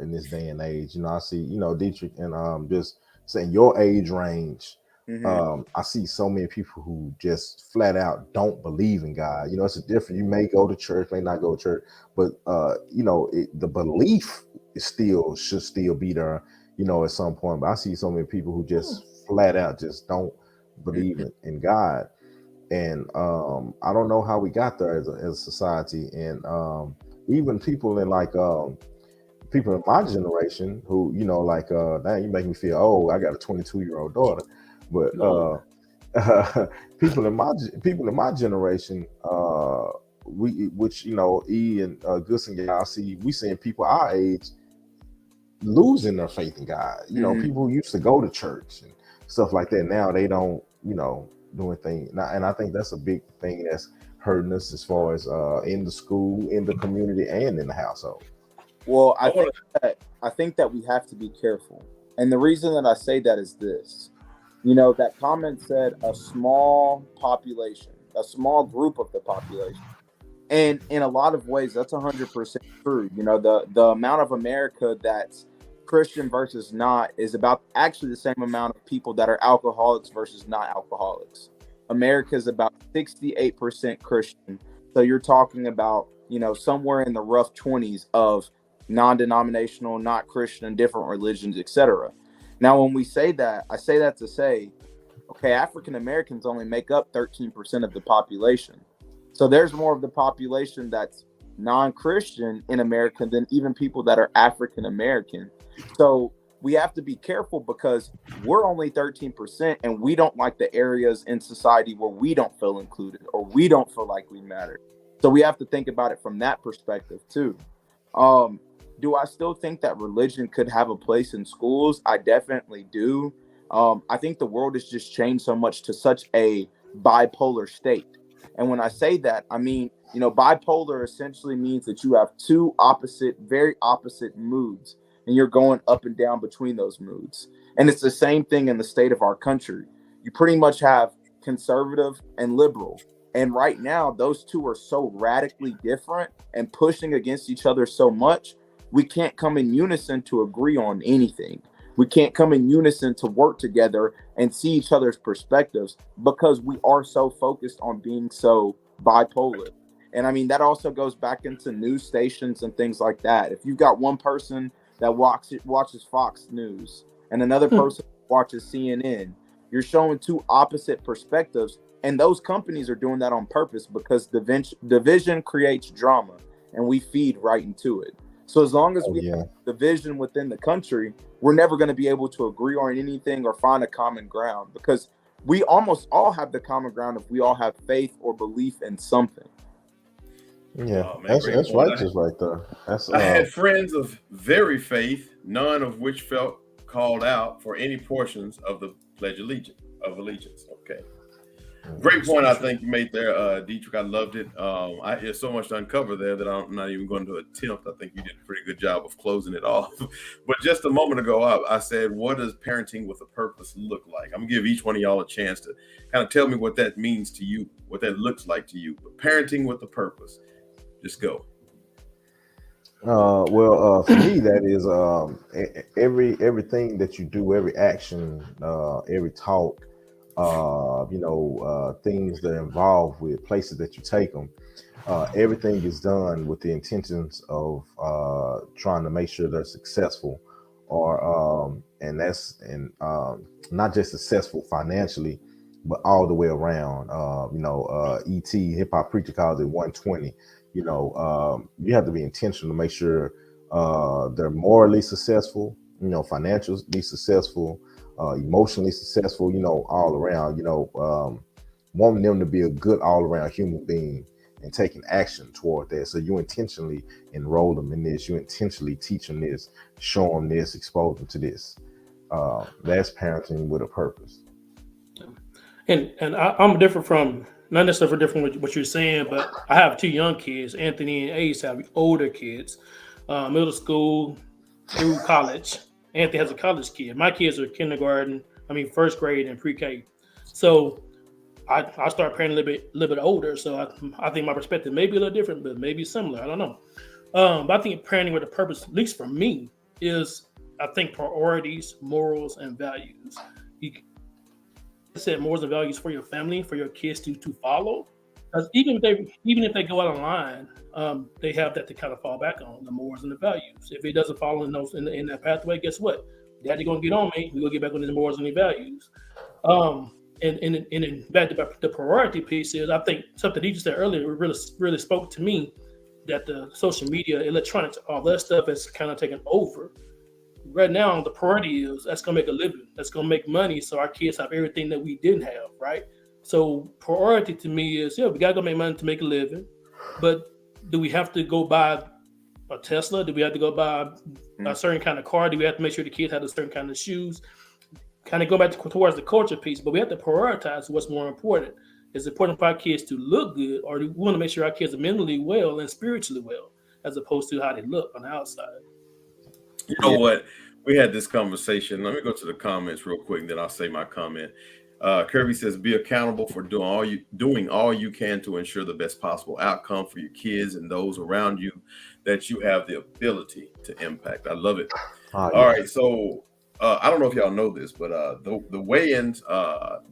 in this day and age. I see, Dietrich, and just saying your age range. I see so many people who just flat out don't believe in God. It's a different. You may go to church, may not go to church, but the belief should still be there. At some point. But I see so many people who just flat out just don't believe in God. And I don't know how we got there as a society. And even people in like people in my generation who, you know, like now you make me feel old. I got a 22-year-old daughter, but No. people in my generation, which you know, E and Gus and y'all see, we seeing people our age losing their faith in God. You know, people who used to go to church and stuff like that, now they don't, you know, do anything. And I think that's a big thing that's hurting us as far as in the school, in the community, and in the household. Well, I think that we have to be careful. And the reason that I say that is this. You know, that comment said a small population, a small group of the population. And in a lot of ways, that's 100% true. You know, the amount of America that's Christian versus not is about actually the same amount of people that are alcoholics versus not alcoholics. America is about 68% Christian. So you're talking about, you know, somewhere in the rough 20s of non-denominational, not Christian, different religions, etc. Now, when we say that, I say that to say, okay, African Americans only make up 13% of the population. So there's more of the population that's non-Christian in America than even people that are African American. So we have to be careful because we're only 13% and we don't like the areas in society where we don't feel included or we don't feel like we matter. So we have to think about it from that perspective too. Do I still think that religion could have a place in schools? I definitely do. I think the world has just changed so much to such a bipolar state. And when I say that, I mean, you know, bipolar essentially means that you have two opposite, very opposite moods, and you're going up and down between those moods. And it's the same thing in the state of our country. You pretty much have conservative and liberal. And right now, those two are so radically different and pushing against each other so much, we can't come in unison to agree on anything. We can't come in unison to work together and see each other's perspectives because we are so focused on being so bipolar. And I mean, that also goes back into news stations and things like that. If you've got one person that watches Fox News and another person watches CNN, you're showing two opposite perspectives. And those companies are doing that on purpose because division creates drama and we feed right into it. So as long as we have division within the country, we're never going to be able to agree on anything or find a common ground because we almost all have the common ground if we all have faith or belief in something. Yeah, that's righteous right there. I had friends of very faith, none of which felt called out for any portions of the Pledge of Allegiance. Okay. Great point, I think you made there, Dietrich. I loved it. There's so much to uncover there that I'm not even going to attempt. I think you did a pretty good job of closing it off. But just a moment ago, I said, what does parenting with a purpose look like? I'm going to give each one of y'all a chance to kind of tell me what that means to you, what that looks like to you. But parenting with a purpose, just go. Well, for me, that is everything that you do, every action, every talk, things that are involved with places that you take them. Everything is done with the intentions of trying to make sure they're successful, and not just successful financially, but all the way around. E.T. Hip Hop Preacher calls it 120. You have to be intentional to make sure they're morally successful, financially successful, emotionally successful, all around, wanting them to be a good all around human being and taking action toward that. So you intentionally enroll them in this, you intentionally teach them this, show them this, expose them to this. That's parenting with a purpose. And I'm different from, not necessarily different with what you're saying, but I have two young kids, Anthony and Ace have older kids, middle school through college. Anthony has a college kid. My kids are first grade and pre-K. So I start parenting a little bit older. So I think my perspective may be a little different, but maybe similar. I don't know. But I think parenting with a purpose, at least for me, is I think priorities, morals, and values. You set morals and values for your family, for your kids to follow. Because even if they go out of line, they have that to kind of fall back on, the morals and the values. If it doesn't follow in that pathway, guess what? Daddy gonna get on me. We gonna get back on his morals and his values. And back to the priority piece is, I think something you just said earlier really spoke to me, that the social media, electronics, all that stuff has kind of taken over. Right now, the priority is that's gonna make a living, that's gonna make money, so our kids have everything that we didn't have, right? So priority to me is, we gotta go make money to make a living, but do we have to go buy a Tesla? Do we have to go buy a certain kind of car? Do we have to make sure the kids have a certain kind of shoes? Kind of go back towards the culture piece, but we have to prioritize what's more important. Is it important for our kids to look good, or do we want to make sure our kids are mentally well and spiritually well, as opposed to how they look on the outside? You know what? We had this conversation. Let me go to the comments real quick, and then I'll say my comment. Kirby says, be accountable for doing all you can to ensure the best possible outcome for your kids and those around you that you have the ability to impact. I love it. All right. So I don't know if y'all know this, but the weigh-ins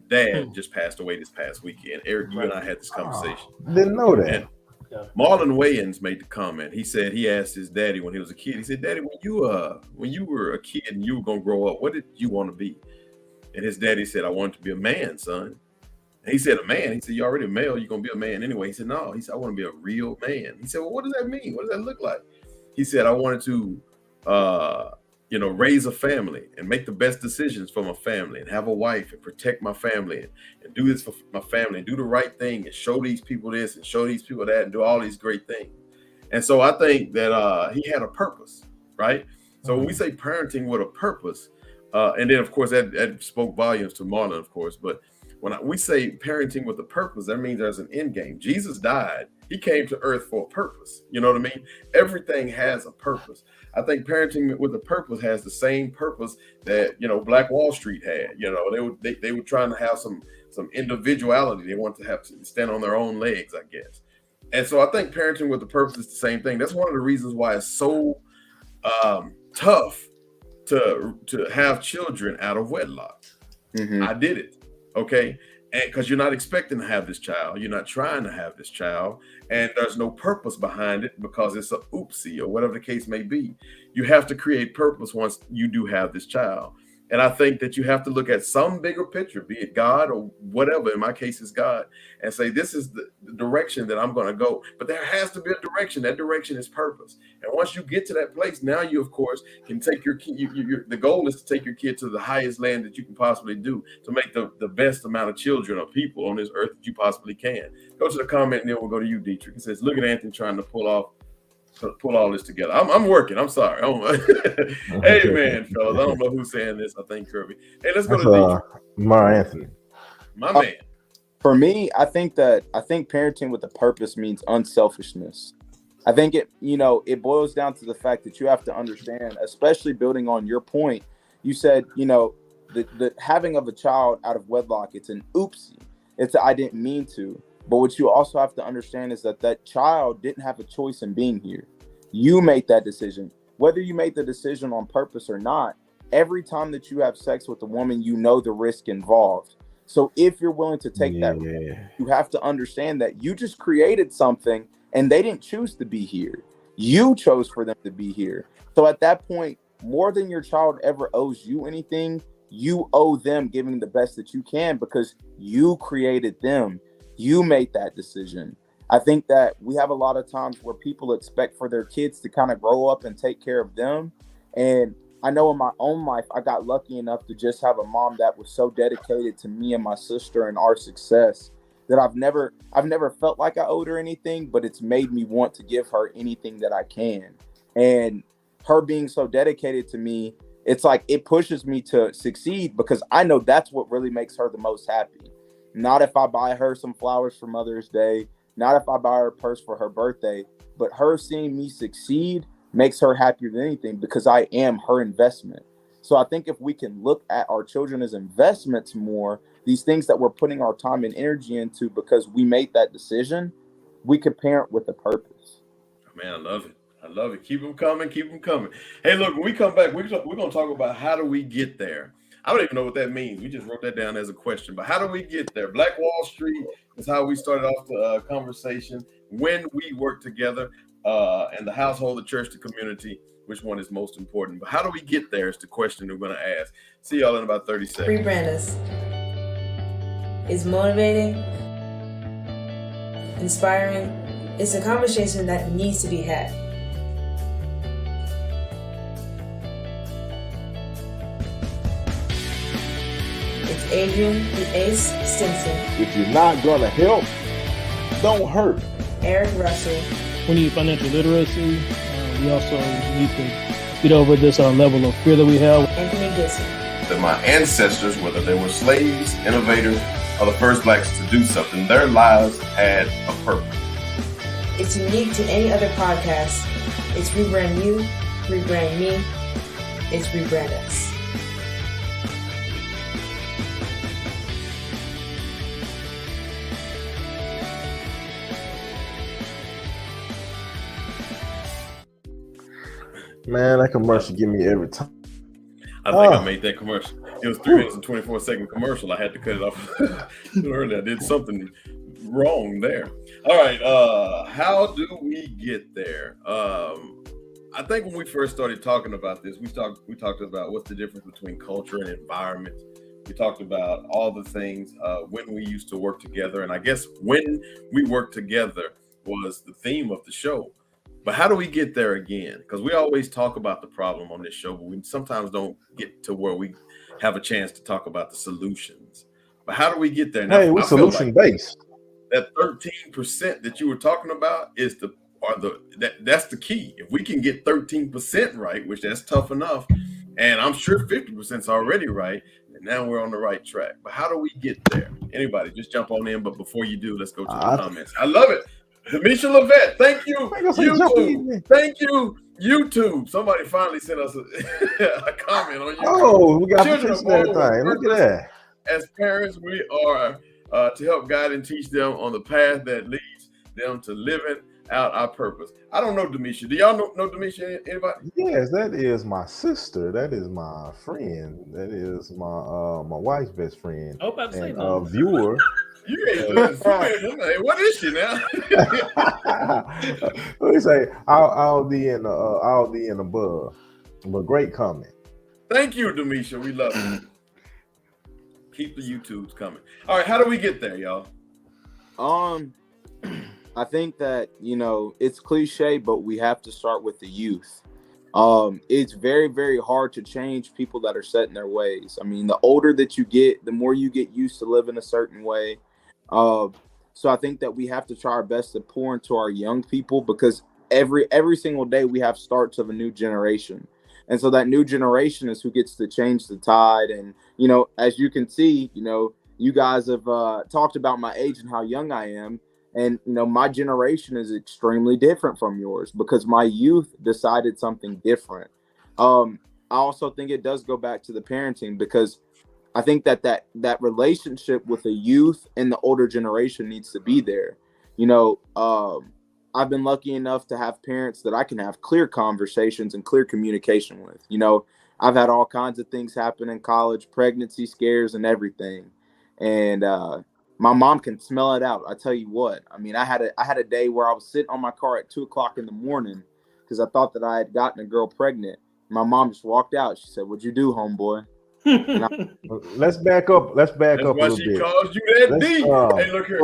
dad just passed away this past weekend. Eric, you and I had this conversation. Didn't know that. And Marlon Wayans made the comment. He said he asked his daddy when he was a kid. He said, "Daddy, when you were a kid and you were gonna grow up, what did you want to be?" And his daddy said, "I wanted to be a man, son." And he said, "A man?" He said, "You're already a male. You're gonna be a man anyway." He said, "No." He said, "I want to be a real man." He said, "Well, what does that mean? What does that look like?" He said, "I wanted to, raise a family and make the best decisions for my family and have a wife and protect my family and do this for my family and do the right thing and show these people this and show these people that and do all these great things." And so I think that he had a purpose, right? So when we say parenting with a purpose, and then of course that spoke volumes to Marlon, of course, but when we say parenting with a purpose, that means there's an end game. Jesus died. He came to earth for a purpose. You know what I mean? Everything has a purpose. I think parenting with a purpose has the same purpose that, Black Wall Street had. They were trying to have some individuality. They want to have to stand on their own legs, I guess. And so I think parenting with a purpose is the same thing. That's one of the reasons why it's so tough to have children out of wedlock. Mm-hmm. I did it. Okay. And because you're not expecting to have this child, you're not trying to have this child, and there's no purpose behind it because it's a oopsie or whatever the case may be. You have to create purpose once you do have this child. And I think that you have to look at some bigger picture, be it God or whatever. In my case, it's God, and say, this is the direction that I'm going to go. But there has to be a direction. That direction is purpose. And once you get to that place, now you, of course, can take your kid. The goal is to take your kid to the highest land that you can possibly do, to make the best amount of children or people on this earth that you possibly can. Go to the comment, and then we'll go to you, Dietrich. It says, look at Anthony trying to pull all this together. I'm working. I'm sorry. Hey, man, fellas. I don't know who's saying this. I think Kirby. Hey, let's go to Dietrich. Anthony. My man. For me, I think parenting with a purpose means unselfishness. I think it boils down to the fact that you have to understand, especially building on your point. You said, the having of a child out of wedlock, it's an oopsie. I didn't mean to. But what you also have to understand is that child didn't have a choice in being here. You made that decision. Whether you made the decision on purpose or not, every time that you have sex with a woman, you know the risk involved. So if you're willing to take that risk, you have to understand that you just created something and they didn't choose to be here. You chose for them to be here. So at that point, more than your child ever owes you anything, you owe them giving the best that you can because you created them. You made that decision. I think that we have a lot of times where people expect for their kids to kind of grow up and take care of them. And I know in my own life, I got lucky enough to just have a mom that was so dedicated to me and my sister and our success that I've never felt like I owed her anything, but it's made me want to give her anything that I can. And her being so dedicated to me, it's like it pushes me to succeed because I know that's what really makes her the most happy. Not if I buy her some flowers for Mother's Day, not if I buy her a purse for her birthday, but her seeing me succeed makes her happier than anything because I am her investment. So I think if we can look at our children as investments more, these things that we're putting our time and energy into because we made that decision, we could parent with a purpose. Man, I love it. I love it. Keep them coming. Keep them coming. Hey, look, when we come back, we're going to talk about how do we get there. I don't even know what that means. We just wrote that down as a question. But how do we get there? Black Wall Street is how we started off the conversation. When we work together and the household, the church, the community, which one is most important? But how do we get there is the question we're going to ask. See y'all in about 30 seconds. rebrandUS. It's motivating, inspiring. It's a conversation that needs to be had. It's Adrian, the Ace Stinson. If you're not gonna help, don't hurt. Eric Russell. We need financial literacy. We also need to get over this level of fear that we have. Anthony Gibson. That my ancestors, whether they were slaves, innovators, or the first blacks to do something, their lives had a purpose. It's unique to any other podcast. It's Rebrand You, Rebrand Me. It's rebrandUS. Man, that commercial give me every time. I think I made that commercial. It was 3 minutes and 24-second commercial. I had to cut it off earlier. I did something wrong there. All right. How do we get there? I think when we first started talking about this, we talked about what's the difference between culture and environment. We talked about all the things when we used to work together. And I guess when we worked together was the theme of the show. But how do we get there again? Because we always talk about the problem on this show, but we sometimes don't get to where we have a chance to talk about the solutions. But how do we get there? Now, Hey, we're solution based. That 13% that you were talking about is that's the key. If we can get 13% right, which that's tough enough, and I'm sure 50% is already right, and now we're on the right track. But how do we get there? Anybody, just jump on in. But before you do, let's go to the comments. I love it. Demisha Levette, thank you, YouTube. Thank you, YouTube. Somebody finally sent us a comment on YouTube. Oh, we got Children pictures and everything. Look at that. As parents, we are to help guide and teach them on the path that leads them to living out our purpose. I don't know Demisha. Do y'all know Demisha? Anybody? Yes, that is my sister. That is my friend. That is my wife's best friend. Oh, about to say and viewer. You ain't what is she now? Let me say, I'll be in above. But great comment. Thank you, Demisha. We love you. Keep the YouTubes coming. All right, how do we get there, y'all? I think that, it's cliche, but we have to start with the youth. It's very, very hard to change people that are set in their ways. I mean, the older that you get, the more you get used to living a certain way. So I think that we have to try our best to pour into our young people, because every single day we have starts of a new generation. And so that new generation is who gets to change the tide. And, as you can see, you guys have talked about my age and how young I am. And, my generation is extremely different from yours because my youth decided something different. I also think it does go back to the parenting, because I think that relationship with the youth and the older generation needs to be there. I've been lucky enough to have parents that I can have clear conversations and clear communication with. I've had all kinds of things happen in college, pregnancy scares and everything. And my mom can smell it out. I tell you what, I mean, I had a day where I was sitting on my car at 2:00 in the morning because I thought that I had gotten a girl pregnant. My mom just walked out. She said, "What'd you do, homeboy?" Let's back up. Let's back That's up a why little she bit. calls you that D. Hey, look here.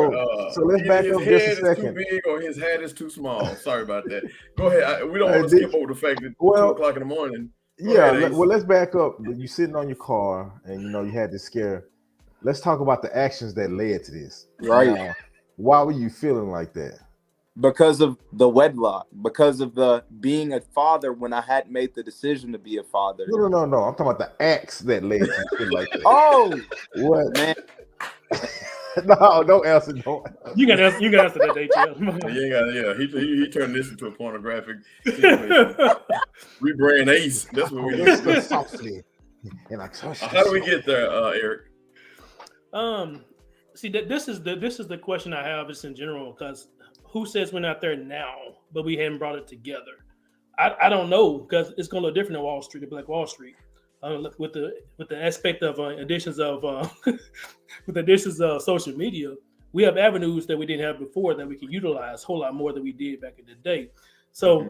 So let's back up just a second. His head is too big or his hat is too small. Sorry about that. Go ahead. We don't want to skip over the fact that 2:00 in the morning. Well, let's back up. You're sitting on your car and you had this scare. Let's talk about the actions that led to this. Right. Why were you feeling like that? Because of the wedlock, because of the being a father when I hadn't made the decision to be a father. No. I'm talking about the acts that led to feel like that. Oh, what, man? No, don't answer. Don't. You got to answer that, DT. You ain't got. Yeah, he turned this into a pornographic rebrand Ace. That's what we do. Softly. And how do we get there, Eric? See, this is the question I have just in general, because who says we're not there now, but we hadn't brought it together? I don't know, because it's going to look different in Wall Street, Black Wall Street, with the aspect of additions of with additions of social media. We have avenues that we didn't have before that we can utilize a whole lot more than we did back in the day. So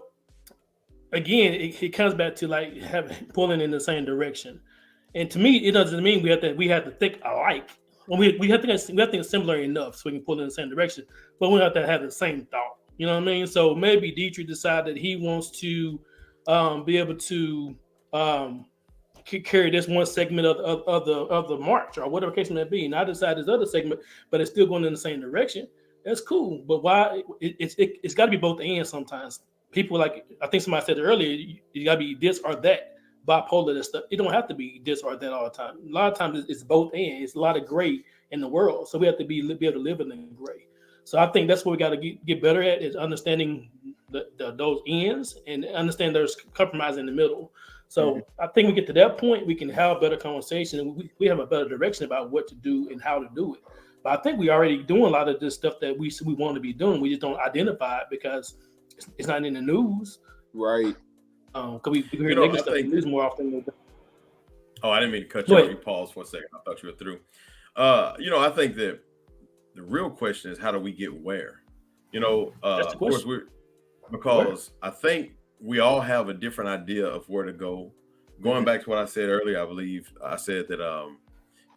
again, it comes back to pulling in the same direction. And to me, it doesn't mean we have to think alike. Well, we have to think similar enough so we can pull in the same direction, but we have to have the same thought. You know what I mean? So maybe Dietrich decided he wants to be able to carry this one segment of the march or whatever case may be, and I decide this other segment, but it's still going in the same direction. That's cool, but why? It's got to be both ends sometimes. People, like I think somebody said earlier, you got to be this or that, bipolar and stuff. It don't have to be this or that all the time. A lot of times it's both ends. It's a lot of gray in the world, so we have to be able to live in the gray. So I think that's what we got to get better at, is understanding those ends and understand there's compromise in the middle. So I think we get to that point, we can have a better conversation, and we have a better direction about what to do and how to do it. But I think we already doing a lot of this stuff that we want to be doing. We just don't identify it because it's not in the news. Right. Because we hear negative stuff in the news more often than. Oh, I didn't mean to cut you off. You paused for a second. I thought you were through. I think that the real question is, how do we get where? Of course, I think we all have a different idea of where to go. Going back to what I said earlier, I believe I said that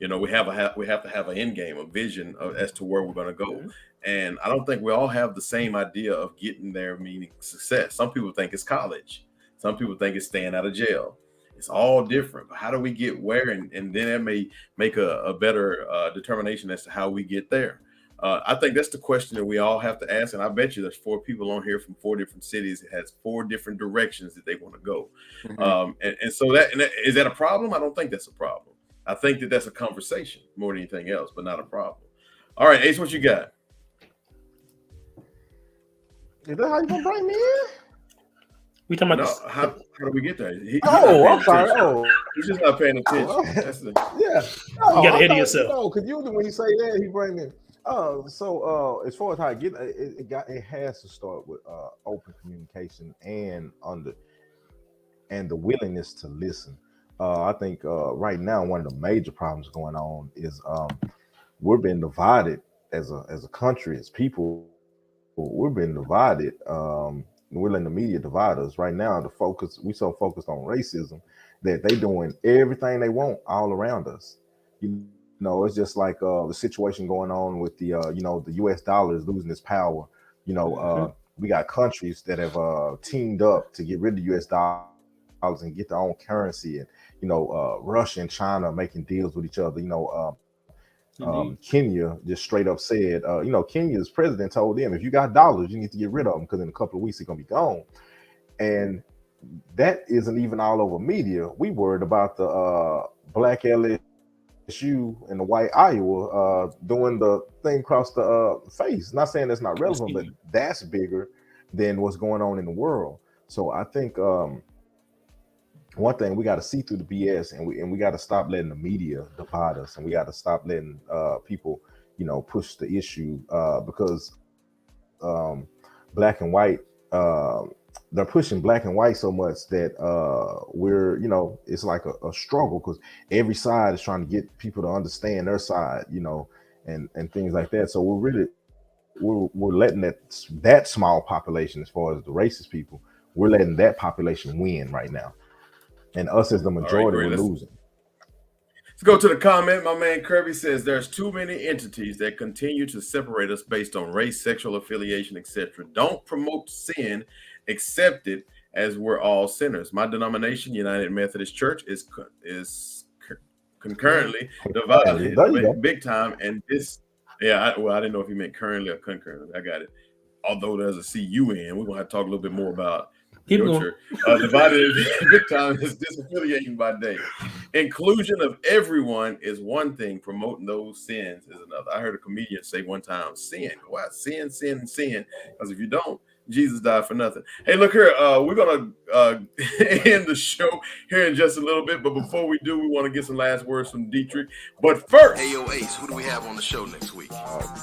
we have to have an end game, a vision as to where we're going to go. And I don't think we all have the same idea of getting there, meaning success. Some people think it's college. Some people think it's staying out of jail. It's all different. But how do we get where? And then it may make a better determination as to how we get there. I think that's the question that we all have to ask. And I bet you there's 4 people on here from 4 different cities. It has 4 different directions that they want to go. And so is that a problem? I don't think that's a problem. I think that that's a conversation more than anything else, but not a problem. All right, Ace, what you got? Is that how you gonna bring me in? We talking about how do we get there? I'm sorry. He's just not paying attention. Yeah. You got ahead of yourself. No, because when you say that, he bring me. So as far as how I get it has to start with open communication and the willingness to listen. I think right now one of the major problems going on is we're being divided as a country, as people. We're being divided. We're letting the media divide us right now. We so focused on racism that they doing everything they want all around us. It's just like the situation going on with the the U.S. dollar is losing its power. We got countries that have teamed up to get rid of the U.S. dollars and get their own currency, and Russia and China making deals with each other. Kenya just straight up said, Kenya's president told them, if you got dollars, you need to get rid of them because in a couple of weeks they're gonna be gone. And that isn't even all over media. We worried about the black LSU and the white Iowa doing the thing across the face. Not saying that's not relevant, but that's bigger than what's going on in the world. So I think one thing, we got to see through the BS, and we got to stop letting the media divide us, and we got to stop letting people, push the issue because black and white, they're pushing black and white so much that we're, it's like a struggle because every side is trying to get people to understand their side, and things like that. So we're letting that small population, as far as the racist people, we're letting that population win right now. And us as the majority, we're losing. Let's go to the comment. My man Kirby says there's too many entities that continue to separate us based on race, sexual affiliation, etc. Don't promote sin, accept it, as we're all sinners. My denomination, United Methodist Church, is concurrently divided big time. And this, I didn't know if you meant currently or concurrently. I got it. Although there's a CUN, we're gonna have to talk a little bit more about. Divided big time is disaffiliating by day. Inclusion of everyone is one thing. Promoting those sins is another. I heard a comedian say one time, sin. Why? Sin. Because if you don't, Jesus died for nothing. Hey, look here. We're going to end the show here in just a little bit. But before we do, we want to get some last words from Dietrich. But first. Hey, yo, Ace, who do we have on the show next week?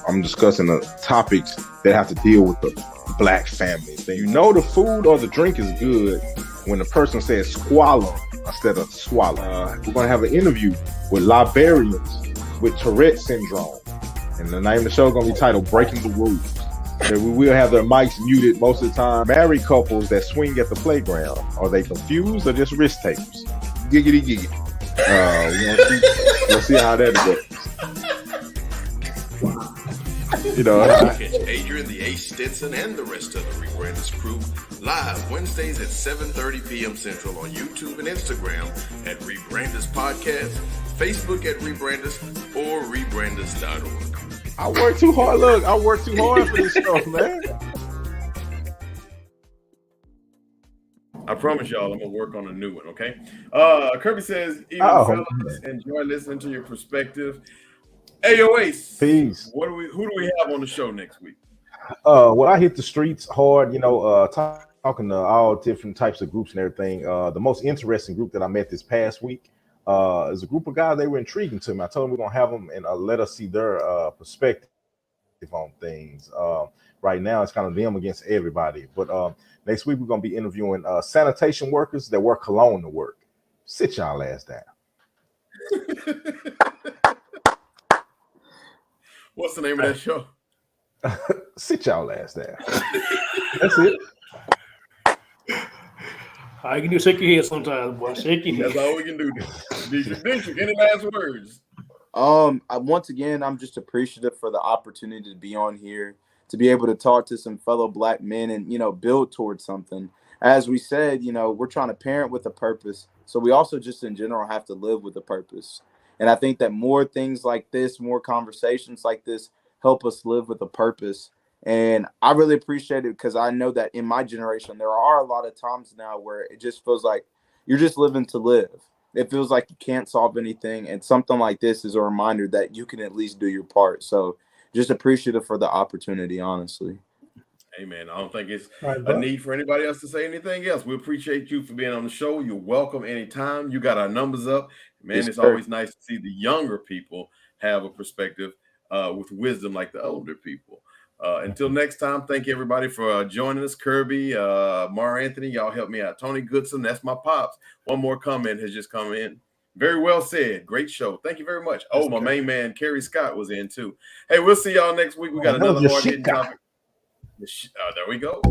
I'm discussing the topics that have to deal with the black family. The food or the drink is good when the person says swallow instead of swallow. We're going to have an interview with librarians with Tourette syndrome. And the name of the show is going to be titled Breaking the Rules. We will have their mics muted most of the time. Married couples that swing at the playground. Are they confused or just risk takers? Giggity. We'll see how that goes. You know. Catch Adrian, the Ace Stinson, and the rest of the rebrandUS crew live Wednesdays at 7:30 p.m. Central on YouTube and Instagram at rebrandUS Podcast, Facebook at rebrandUS, or rebrandUS.org. I work too hard. Look, I work too hard for this stuff, man. I promise y'all I'm gonna work on a new one, okay? Kirby says, fellas, enjoy listening to your perspective. Hey, Ace. Peace. Who do we have on the show next week? Well, I hit the streets hard, talking to all different types of groups and everything. The most interesting group that I met this past week is a group of guys. They were intriguing to me. I told them we're gonna have them and let us see their perspective on things. Right now, it's kind of them against everybody. But next week, we're gonna be interviewing sanitation workers that wear cologne to work. Sit y'all ass down. What's the name of that show? Sit y'all ass down. That's it. All you can do is shake your head sometimes, boy. Shake your head. That's all we can do. Dietrich, any last words? Once again, I'm just appreciative for the opportunity to be on here, to be able to talk to some fellow Black men and, build towards something. As we said, we're trying to parent with a purpose. So we also just in general have to live with a purpose. And I think that more things like this, more conversations like this help us live with a purpose. And I really appreciate it because I know that in my generation, there are a lot of times now where it just feels like you're just living to live. It feels like you can't solve anything. And something like this is a reminder that you can at least do your part. So just appreciative for the opportunity, honestly. Hey, man, I don't think it's a need for anybody else to say anything else. We appreciate you for being on the show. You're welcome anytime. You got our numbers up. Man, yes, it's always nice to see the younger people have a perspective with wisdom like the older people. Until next time, thank you, everybody, for joining us. Kirby, Mar Anthony, y'all help me out. Tony Goodson, that's my pops. One more comment has just come in. Very well said. Great show. Thank you very much. Oh, my main man, Kerry Scott, was in, too. Hey, we'll see y'all next week. We got another hard-hitting topic. There we go.